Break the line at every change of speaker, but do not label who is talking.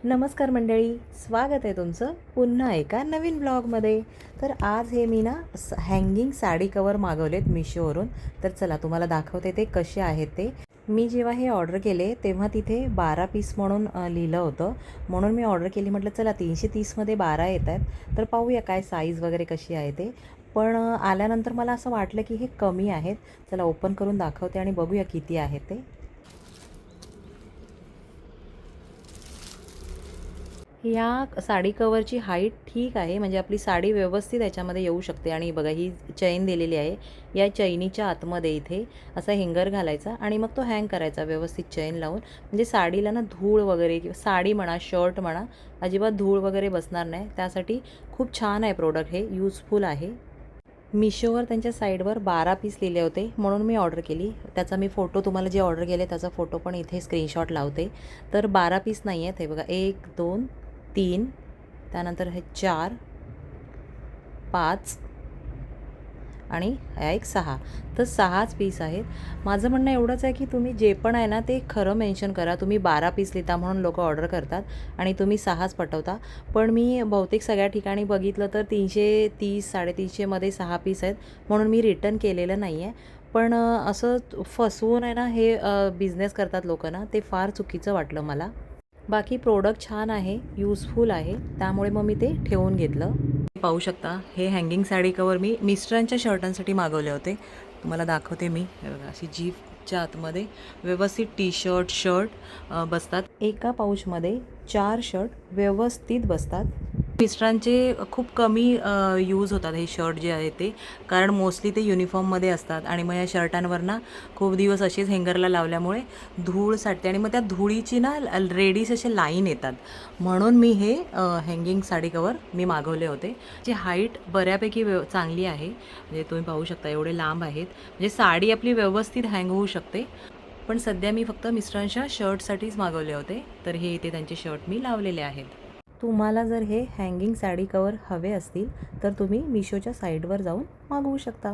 नमस्कार मंडळी, स्वागत आहे तुमचं पुन्हा एका नवीन ब्लॉगमध्ये. तर आज हे मी ना हँगिंग साडी कवर मागवलेत मिशोवरून. तर चला तुम्हाला दाखवते ते कसे आहेत ते. मी जेव्हा हे ऑर्डर केले तेव्हा तिथे 12 पीस म्हणून लिहिलं होतं, म्हणून मी ऑर्डर केली. म्हटलं चला 330मध्ये 12 येत आहेत तर पाहूया काय साईज वगैरे कशी आहे ते. पण आल्यानंतर मला असं वाटलं की हे कमी आहेत. चला ओपन करून दाखवते आणि बघूया किती आहेत ते. ह्या साडी कवरची हाईट ठीक आहे, म्हणजे आपली साडी व्यवस्थित याच्यामध्ये येऊ शकते. आणि बघा ही चैन दिलेली आहे. या चैनीच्या आतमध्ये इथे असा हँगर घालायचा आणि मग तो हँग करायचा व्यवस्थित चैन लावून. म्हणजे साडीला ना धूळ वगैरे किंवा साडी म्हणा शर्ट म्हणा अजिबात धूळ वगैरे बसणार नाही. त्यासाठी खूप छान आहे प्रोडक्ट, हे यूजफुल आहे. मिशोवर त्यांच्या साईडवर 12 पीस लिहिले होते म्हणून मी ऑर्डर केली. त्याचा मी फोटो तुम्हाला जे ऑर्डर केले त्याचा फोटो पण इथे स्क्रीनशॉट लावते. तर 12 पीस नाही आहेत, हे बघा 1 2 3, त्यानंतर हे 4 5 आणि हा एक 6. तर 6च पीस आहेत. माझं म्हणणं एवढंच आहे की तुम्ही जे पण आहे ना ते खरं मेन्शन करा. तुम्ही 12 पीस लिहिता म्हणून लोक ऑर्डर करतात आणि तुम्ही 6च पाठवता. पण मी बहुतेक सगळ्या ठिकाणी बघितलं तर 330 350मध्ये 6 पीस आहेत, म्हणून मी रिटर्न केलेलं नाही आहे. पण असं फसवून आहे ना हे बिझनेस करतात लोक ना, ते फार चुकीचं वाटलं मला. बाकी प्रोडक्ट छान आहे, यूजफुल आहे, त्यामुळे मग मी ते ठेवून घेतलं. पाहू शकता हे हँगिंग साडी कवर मी मिस्टरांच्या शर्टांसाठी मागवले होते. तुम्हाला दाखवते मी. हे बघा अशी जीपच्या आतमध्ये व्यवस्थित शर्ट बसतात. एका पाऊचमध्ये 4 शर्ट व्यवस्थित बसतात. मिस्टरांचे खूप कमी यूज होतात हे शर्ट जे आहे ते, कारण मोस्टली ते युनिफॉर्ममध्ये असतात आणि मग या शर्टांवर ना खूप दिवस असेच हँगरला लावल्यामुळे धूळ साठते आणि मग त्या धुळीची ना रेडीस असे लाईन येतात. म्हणून मी हे हँगिंग साडी कवर मी मागवले होते. जे हाईट बऱ्यापैकी चांगली आहे, म्हणजे तुम्ही पाहू शकता एवढे लांब आहेत, म्हणजे साडी आपली व्यवस्थित हँग होऊ शकते. पण सध्या मी फक्त मिस्टरांच्या शर्टसाठीच मागवले होते. तर हे इथे त्यांचे शर्ट मी लावलेले आहेत. तुम्हाला जर हे हँगिंग साडी कवर हवे असतील तर तुम्ही मिशोच्या साईटवर जाऊन मागवू शकता.